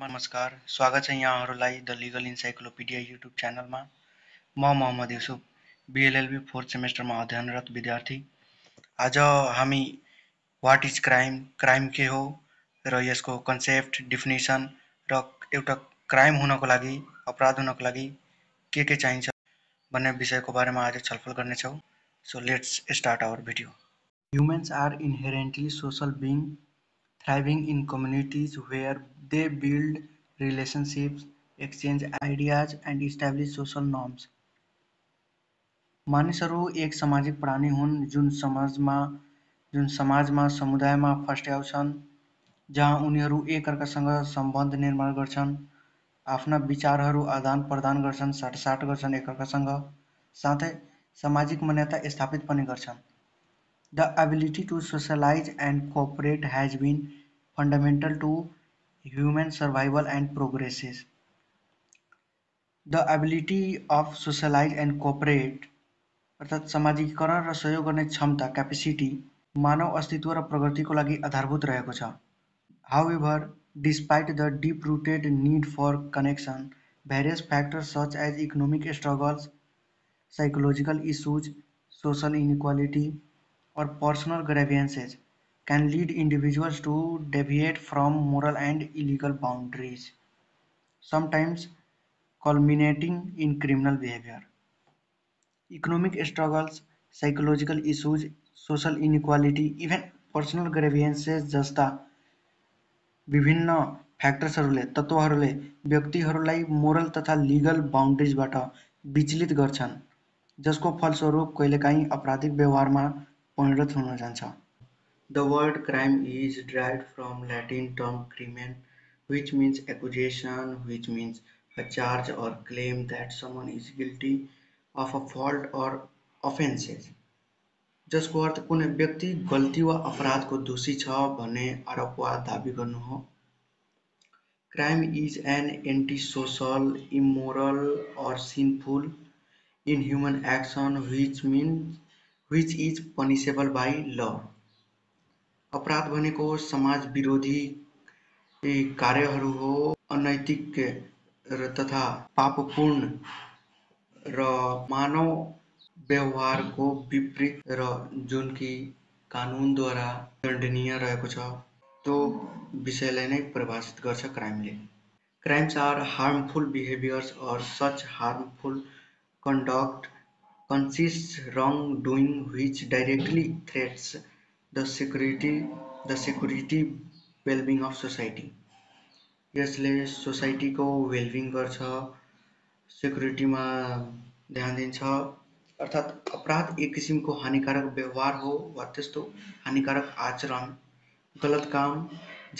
नमस्कार, स्वागत छ यहाँहरूलाई द लिगल इन्साइक्लोपिडिया युट्युब च्यानलमा। म मोहम्मद युसुफ, बिएलएलबी 4th सेमेस्टरमा अध्ययनरत विद्यार्थी। आज हामी वाट इज क्राइम, क्राइम के हो र यसको कन्सेप्ट, डिफिनिसन र एउटा क्राइम हुनको लागि, अपराध हुनको लागि के चाहिन्छ भन्ने विषयको बारेमा आज छलफल गर्नेछौँ। So let's start our video. Humans are inherently social beings thriving in communities where they build relationships, exchange ideas, and establish social norms. मानिसहरू एक सामाजिक प्राणी हुन् जुन समाजमा समुदायमा फस्ट्याउँछन्, जहाँ उनीहरू एकअर्कासँग सम्बन्ध निर्माण गर्छन्, आफ्ना विचारहरू आदान प्रदान गर्छन्, साटसाट गर्छन् एकअर्कासँग, साथै सामाजिक मान्यता स्थापित पनि गर्छन्। The ability to socialize and cooperate has been fundamental to human survival and progress. The ability of socialize and cooperate अर्थात् सामाजिकरण र सहयोग गर्ने क्षमता क्यापेसिटी मानव अस्तित्व र प्रगतिको लागि आधारभूत रहेको छ। However, despite the deep-rooted need for connection, various factors such as economic struggles, psychological issues, social inequality, or personal grievances can lead individuals to deviate from moral and illegal boundaries, sometimes culminating in criminal behavior. Economic struggles, psychological issues, social inequality, even personal grievances जस्ता विभिन्न फ्याक्टर्सहरूले तत्त्वहरूले व्यक्तिहरूलाई moral तथा legal बाउन्ड्रिजबाट विचलित गर्छन्, जसको फलस्वरूप कहिलेकाहीँ आपराधिक व्यवहारमा परिणत हुन जान्छ। The word crime is derived from Latin term crimen, which means accusation, which means a charge or claim that someone is guilty of a fault or offenses, जसको अर्थ कुनै व्यक्ति गल्ती वा अपराधको दोषी छ भन्ने आरोप वा दाबी गर्नु हो। Crime is an antisocial, immoral or sinful inhuman action which is punishable by law. अपराध भनेको समाज विरोधी कार्यहरू हो, अनैतिक तथा पापपूर्ण र मानव व्यवहारको विपरीत र जुन कि कानुनद्वारा दण्डनीय रहेको छ, त्यो विषयलाई नै परिभाषित गर्छ क्राइमले। Crimes are harmful behaviors or such harmful conduct consists wrongdoing which directly threats the security well-being of society. यसले सोसाइटीको वेलबिङ गर्छ, सेक्युरिटीमा ध्यान दिन्छ, अर्थात् अपराध एक किसिमको हानिकारक व्यवहार हो वा त्यस्तो हानिकारक आचरण, गलत काम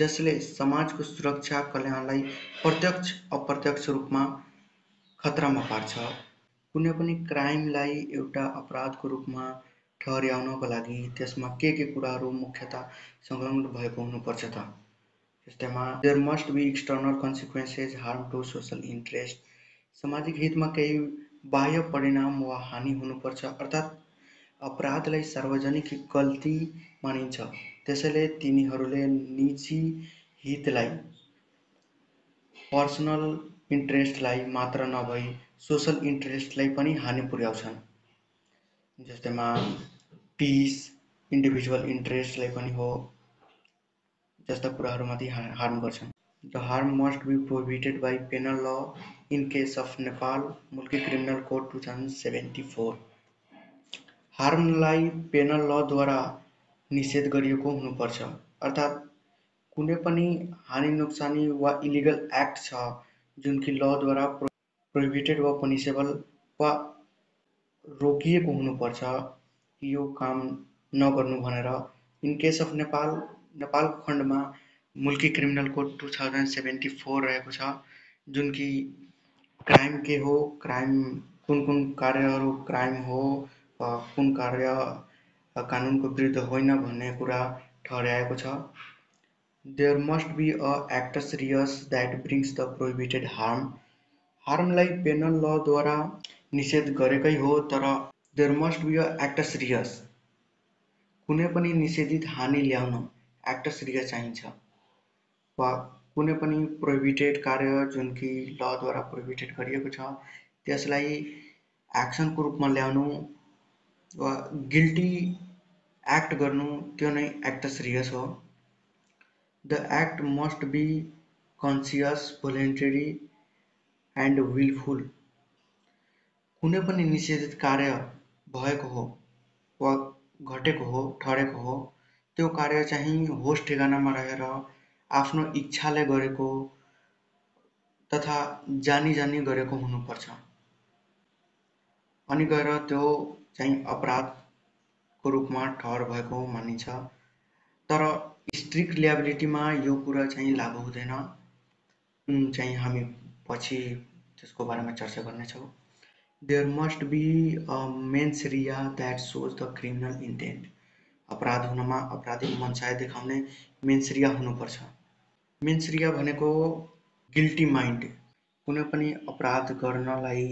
जसले समाजको सुरक्षा कल्याणलाई प्रत्यक्ष अप्रत्यक्ष रूपमा खतरामा पार्छ। कुनै पनि क्राइमलाई एउटा अपराधको रूपमा ठहर्याउनको लागि त्यसमा के कुराहरू मुख्यतः संलग्न भएको हुनुपर्छ त? जस्तैमा there must be external consequences, harm to social interest, सामाजिक हितमा केही बाह्य परिणाम वा हानि हुनुपर्छ, अर्थात् अपराधलाई सार्वजनिक गल्ती मानिन्छ, त्यसैले तिनीहरूले निजी हितलाई, पर्सनल इन्ट्रेस्टलाई मात्र नभई सोसल इन्ट्रेस्टलाई पनि हानि पुर्याउँछन्। जस्तैमा पिस, इन्डिभिजुअल इन्ट्रेस्टलाई पनि हो, जस्ता कुराहरूमाथि हार्म गर्छन्। The harm must be prohibited by penal law in case of Nepal, मुल्की क्रिमिनल कोड 2074। हार्मलाई पेनल लद्वारा निषेध गरिएको हुनुपर्छ, अर्थात् कुनै पनि हानि नोक्सानी वा इलिगल एक्ट छ जुन कि लद्वारा प्रोहिबिटेड वा पनिसेबल वा रोकिएको हुनुपर्छ, यो काम नगर्नु भनेर। इन केस अफ नेपालको खण्डमा मुल्की क्रिमिनल कोड 2074 रहेको छ, जुन कि क्राइम के हो, क्राइम कुन कार्यहरू क्राइम हो, कुन कार्य कानुनको विरुद्ध होइन भन्ने कुरा ठहर्याएको छ। There must be a actus reus that brings the prohibited harm. हार्मलाई पेनल लद्वारा निषेध गरेकै हो, तर there must be a actus reus, कुनै पनि निषेधित हानि ल्याउन एक्टस रियस चाहिन्छ वा कुनै पनि प्रोहिबिटेड कार्य जुन कि लद्वारा प्रोहिबिटेड गरिएको छ त्यसलाई एक्सनको रूपमा ल्याउनु वा गिल्टी एक्ट गर्नु त्यो नै एक्टस रियस हो। The act must be conscious, voluntary and wilful. कुनै पनि निषेधित कार्य भएको हो वा घटेको हो, ठरेको हो, त्यो कार्य चाहिँ होस ठेगानामा रहेर आफ्नो इच्छाले गरेको तथा जानी जानी गरेको हुनुपर्छ, अनि गएर त्यो चाहिँ अपराधको रूपमा ठहर भएको मानिन्छ। तर स्ट्रिक्ट लिएबिलिटीमा यो कुरा चाहिँ लागू हुँदैन, चाहिँ हामी पछि त्यसको बारेमा चर्चा गर्नेछौँ। There must be a mens rea that shows the criminal intent. अपराध हुनमा अपराधिक मनसाय देखाउने मेन्स रिया हुनुपर्छ। मेन्स रिया भनेको गिल्टी माइन्ड। कुनै पनि अपराध गर्नलाई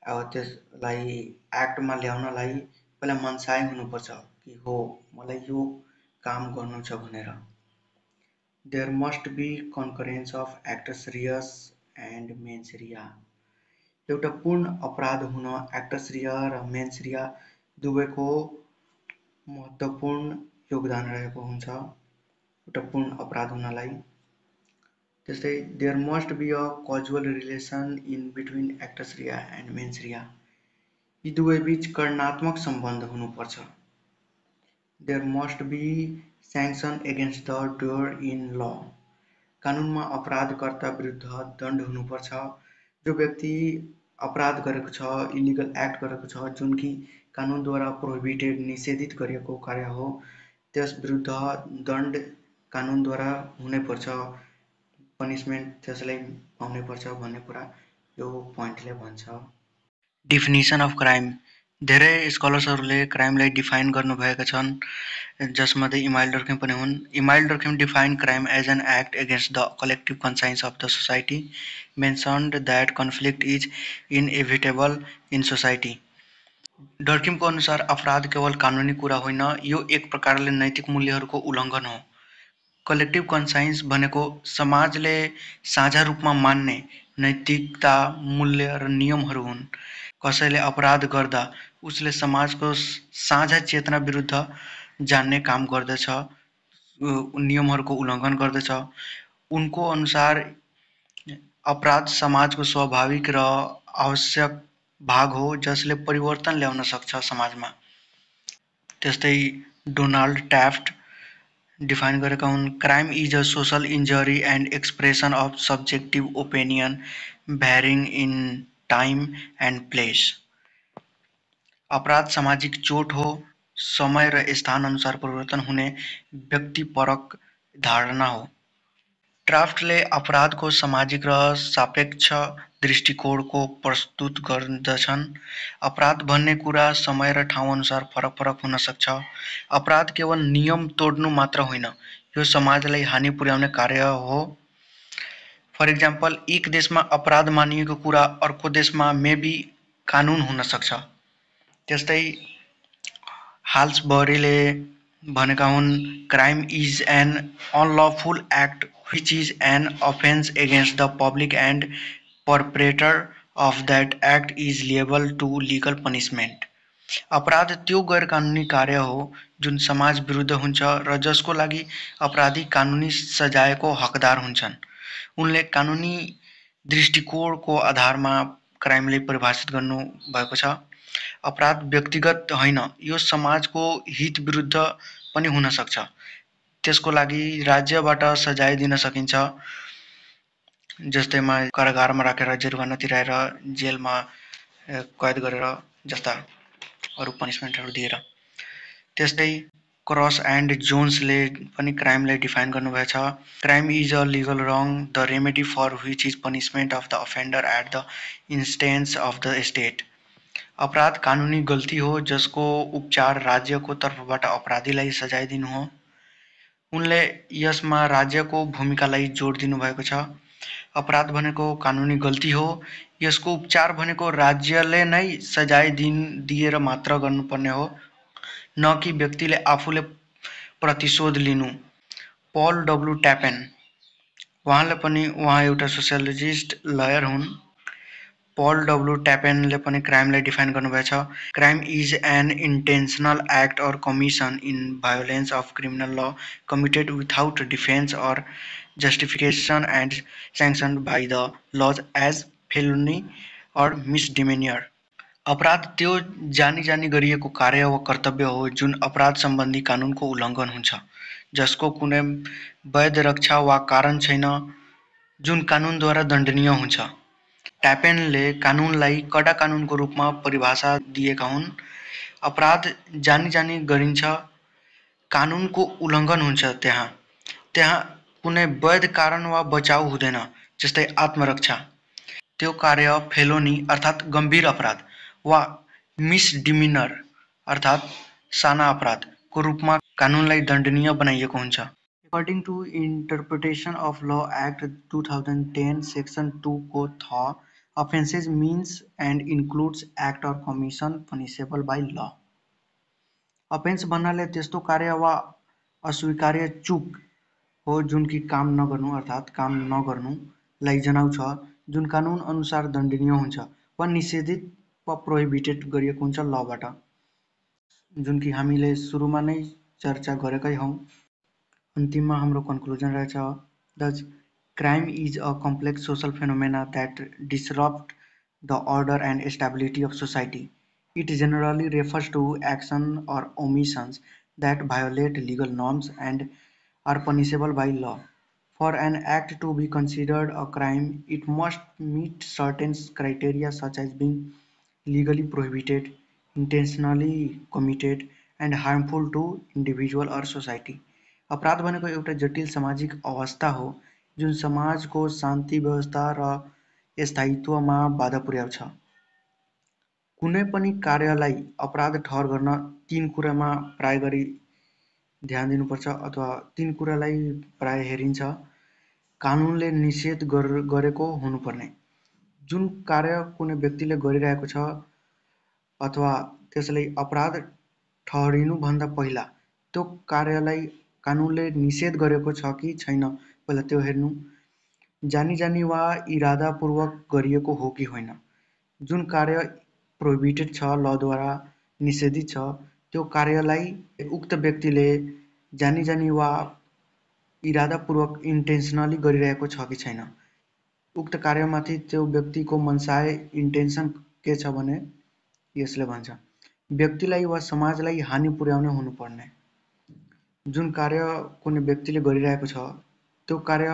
त्यसलाई एक्टमा ल्याउनलाई पहिला मनसाय हुनुपर्छ कि हो मलाई यो काम गर्नु छ भनेर। There must be concurrence of actus reus and mens rea. एउटा पूर्ण अपराध हुन एक्टस रिया र मेन्स रिया दुवैको महत्त्वपूर्ण योगदान रहेको हुन्छ एउटा पूर्ण अपराध हुनलाई। त्यस्तै there must be a casual relation in between actus rea and mens rea. यी दुवै बीच करणात्मक सम्बन्ध हुनुपर्छ। There must be sanction against the doer in law. कानुनमा अपराधकर्ता विरुद्ध दण्ड हुनुपर्छ। जो व्यक्ति अपराध गरेको छ, इलिगल एक्ट गरेको छ, जुन कि कानुनद्वारा प्रोहिबिटेड निषेधित गरिएको कार्य हो, त्यस विरुद्ध दण्ड कानुनद्वारा हुनैपर्छ, पनिसमेन्ट त्यसलाई पाउनैपर्छ भन्ने कुरा यो पोइन्टले भन्छ। डिफिनिसन अफ क्राइम। धेरै स्कलर्सहरूले क्राइमलाई डिफाइन गर्नुभएका छन्, जसमध्ये इमाइल डर्खेम पनि हुन्। Emile Durkheim define crime as an act against the collective conscience of the society, mentioned that conflict is inevitable in society. डर्खेमको अनुसार अपराध केवल कानुनी कुरा होइन, यो एक प्रकारले नैतिक मूल्यहरूको उल्लङ्घन हो। कलेक्टिभ कन्साइन्स भनेको समाजले साझा रूपमा मान्ने नैतिकता, मूल्य र नियमहरू हुन्। कसैले अपराध गर्दा उसले समाजको साझा चेतना विरुद्ध जान्ने काम गर्दछ, नियमहरूको उल्लङ्घन गर्दछ। उनको अनुसार अपराध समाजको स्वाभाविक र आवश्यक भाग हो जसले परिवर्तन ल्याउन सक्छ समाजमा। त्यस्तै डोनाल्ड ट्याफ्ट डिफाइन गरेका हुन्, crime is a social injury and expression of subjective opinion भ्यारिङ in time and place. अपराध सामाजिक चोट हो, समय र स्थान अनुसार परिवर्तन हुने व्यक्तिपरक धारणा हो। ट्राफ्टले अपराधको सामाजिक र सापेक्ष दृष्टिकोणको प्रस्तुत गर्दछन्। अपराध भन्ने कुरा समय र ठाउँ अनुसार फरक फरक हुन सक्छ। अपराध केवल नियम तोड्नु मात्र होइन, यो समाजलाई हानि पुर्याउने कार्य हो। फर इक्जाम्पल, एक देशमा अपराध मानिएको कुरा अर्को देशमा मेबी कानुन हुन सक्छ। त्यस्तै हाल्सबरीले भनेका हुन्, crime is an unlawful act which is an offense against the public and perpetrator of that act is liable to legal punishment. अपराध त्यो गैर कानुनी कार्य हो जुन समाज विरुद्ध हुन्छ र जसको लागि अपराधी कानुनी सजायको हकदार हुन्छन्। उनले कानुनी दृष्टिकोणको आधारमा क्राइमलाई परिभाषित गर्नु भएको छ। अपराध व्यक्तिगत होइन, यो समाजको हित विरुद्ध पनि हुन सक्छ। त्यसको लागि राज्यबाट सजाय दिन सकिन्छ, जस्तैमा कारागारमा राखेर जुर्माना तिराएर जेलमा कैद गरेर जस्ता अरू पनिसमेन्टहरू दिएर। त्यस्तै क्रस एन्ड जोन्सले पनि क्राइमलाई डिफाइन गर्नुभएछ, crime is a legal wrong the remedy for which is punishment of the offender at the instance of the state. अपराध कानुनी गल्ती हो जसको उपचार राज्यको तर्फबाट अपराधीलाई सजाय दिनु हो। उनले यसमा राज्यको भूमिकालाई जोड दिनुभएको छ। अपराध भनेको कानुनी गल्ती हो, यसको उपचार भनेको राज्यले नै सजाय दिएर मात्र गर्नुपर्ने हो, न कि व्यक्तिले आफूले प्रतिशोध लिनु। पल डब्लु ट्यापेन उहाँ एउटा सोसियोलोजिस्ट लयर हुन्। पल डब्लु ट्यापेनले पनि क्राइमलाई डिफाइन गर्नुभएको छ। Crime is an intentional act or commission in violence of criminal law committed without defence or justification and sanction by the laws as felony or misdemeanour. अपराध त्यो जानी जानी गरिएको कार्य वा कर्तव्य हो जुन अपराध सम्बन्धी कानुनको उल्लङ्घन हुन्छ, जसको कुनै वैध रक्षा वा कारण छैन, जुन कानुनद्वारा दण्डनीय हुन्छ। ट्यापेनले कानुनलाई कडा कानुनको रूपमा परिभाषा दिएका हुन्। अपराध जानी जानी गरिन्छ, कानुनको उल्लङ्घन हुन्छ, त्यहाँ कुनै वैध कारण वा बचाउ हुँदैन, जस्तै आत्मरक्षा। त्यो कार्य फेलोनी अर्थात् गम्भीर अपराध वा मिसडिमिनर अर्थात् साना अपराधको रूपमा कानुनलाई दण्डनीय बनाइएको हुन्छ। According to Interpretation of Law Act 2010 Section 2 को थ offenses means and includes act or commission punishable by law। Offence भन्नाले त्यस्तो कार्य वा अस्वीकार्य चुक हो जुन कि काम नगर्नु अर्थात् काम नगर्नुलाई जनाउँछ, जुन कानुन अनुसार दण्डनीय हुन्छ वा निषेधित वा प्रोहिबिटेड गरिएको हुन्छ लबाट, जुन कि हामीले सुरुमा नै चर्चा गरेकै हौँ। अन्तिममा हाम्रो कन्क्लुजन रहेछ, दस crime is a complex social phenomena that disrupt the order and stability of society. It generally refers to action or omissions that violate legal norms and are punishable by law. For an act to be considered a crime, it must meet certain criteria such as being legally prohibited, intentionally committed, and harmful to individual or society। अपराध भनेको एउटा जटिल सामाजिक अवस्था हो जुन समाजको शान्ति व्यवस्था र स्थायित्वमा बाधा पुर्याउँछ। कुनै पनि कार्यलाई अपराध ठहर गर्न तीन कुरामा प्राय गरी ध्यान दिनुपर्छ अथवा तीन कुरालाई प्राय हेरिन्छ। कानुनले निषेध गरेको हुनुपर्ने, जुन कार्य कुनै व्यक्तिले गरिरहेको छ अथवा त्यसलाई अपराध ठहरिनुभन्दा पहिला त्यो कार्यलाई कानुनले निषेध गरेको छ कि छैन पहिला त्यो हेर्नु। जानी जानी वा इरादापूर्वक गरिएको हो कि होइन। जुन कार्य प्रोहिबिटेड छ, लद्वारा निषेधित छ, त्यो कार्यलाई उक्त व्यक्तिले जानी जानी वा इरादापूर्वक इन्टेन्सनली गरिरहेको छ कि छैन। उक्त कार्यमाथि त्यो व्यक्तिको मनसाय इन्टेन्सन के छ भने यसले भन्छ व्यक्तिलाई वा समाजलाई हानि पुर्याउने हुनुपर्ने। जुन कार्य कुनै व्यक्तिले गरिरहेको छ त्यो कार्य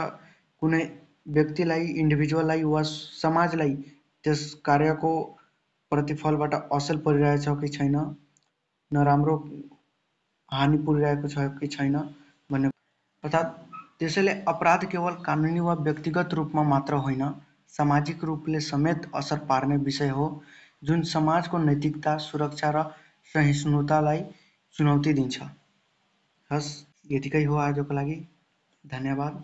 कुनै व्यक्तिलाई, इन्डिभिजुअललाई वा समाजलाई त्यस कार्यको प्रतिफलबाट असर परिरहेछ कि छैन, नराम्रो हानि पुर्याएको छ कि छैन भन्ने। अर्थात् त्यसैले अपराध केवल कानुनी वा व्यक्तिगत रूपमा मात्र होइन, सामाजिक रूपले समेत असर पार्ने विषय हो जुन समाजको नैतिकता, सुरक्षा र सहिष्णुतालाई चुनौती दिन्छ। हस्, यतिकै हो आजको लागि। धन्यवाद।